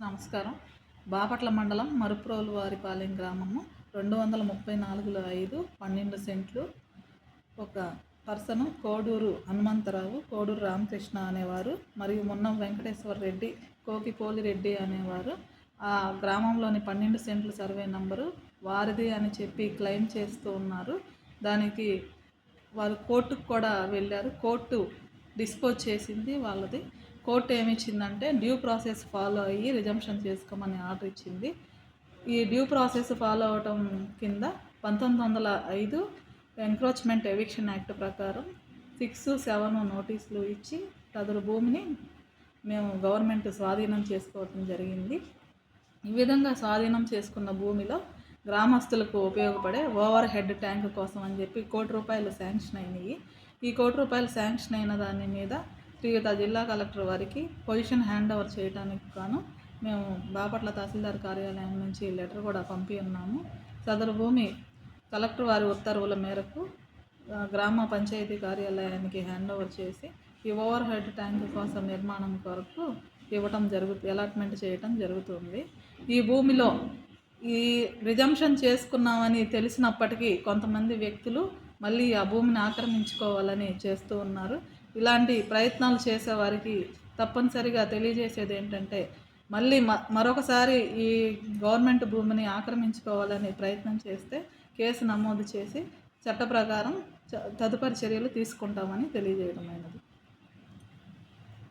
నమస్కారం. బాపట్ల మండలం మరుప్రోలువారిపాలెం గ్రామము 234/5 12 సెంట్లు. ఒక పర్సను కోడూరు హనుమంతరావు, కోడూరు రామకృష్ణ అనేవారు మరియు మున్నం వెంకటేశ్వర రెడ్డి, కోకిపోలి రెడ్డి అనేవారు ఆ గ్రామంలోని 12 సెంట్లు సర్వే నంబరు వారిది అని చెప్పి క్లెయిమ్ చేస్తూ ఉన్నారు. దానికి వారు కోర్టుకు కూడా వెళ్ళారు. కోర్టు డిస్పోజ్ చేసింది వాళ్ళది. కోర్టు ఏమి ఇచ్చిందంటే డ్యూ ప్రాసెస్ ఫాలో అయ్యి రిజంప్షన్ చేసుకోమని ఆర్డర్ ఇచ్చింది. ఈ డ్యూ ప్రాసెస్ ఫాలో అవటం కింద 1905 ఎంక్రోచ్మెంట్ ఎవిక్షన్ యాక్ట్ ప్రకారం 6, 7 నోటీసులు ఇచ్చి సదరు భూమిని మేము గవర్నమెంట్ స్వాధీనం చేసుకోవటం జరిగింది. ఈ విధంగా స్వాధీనం చేసుకున్న భూమిలో గ్రామస్తులకు ఉపయోగపడే ఓవర్ హెడ్ ట్యాంక్ కోసం అని చెప్పి ₹1,00,00,000 శాంక్షన్ అయినాయి. ఈ ₹1,00,00,000 శాంక్షన్ అయిన దాని మీద శ్రీయుత జిల్లా కలెక్టర్ వారికి పొజిషన్ హ్యాండ్ ఓవర్ చేయడానికి గాను మేము బాపట్ల తహసీల్దార్ కార్యాలయం నుంచి లెటర్ కూడా పంపి ఉన్నాము. సదరు భూమి కలెక్టర్ వారి ఉత్తర్వుల మేరకు గ్రామ పంచాయతీ కార్యాలయానికి హ్యాండ్ ఓవర్ చేసి ఈ ఓవర్ హెడ్ ట్యాంక్ కోసం నిర్మాణం కొరకు ఇవ్వటం అలాట్మెంట్ చేయటం జరుగుతుంది. ఈ భూమిలో ఈ రిజంప్షన్ చేసుకున్నామని తెలిసినప్పటికీ కొంతమంది వ్యక్తులు మళ్ళీ ఆ భూమిని ఆక్రమించుకోవాలని చేస్తూ ఉన్నారు. ఇలాంటి ప్రయత్నాలు చేసేవారికి తప్పనిసరిగా తెలియజేసేది ఏంటంటే మళ్ళీ మరొకసారి ఈ గవర్నమెంట్ భూమిని ఆక్రమించుకోవాలని ప్రయత్నం చేస్తే కేసు నమోదు చేసి చట్ట ప్రకారం తదుపరి చర్యలు తీసుకుంటామని తెలియజేయడమైనది.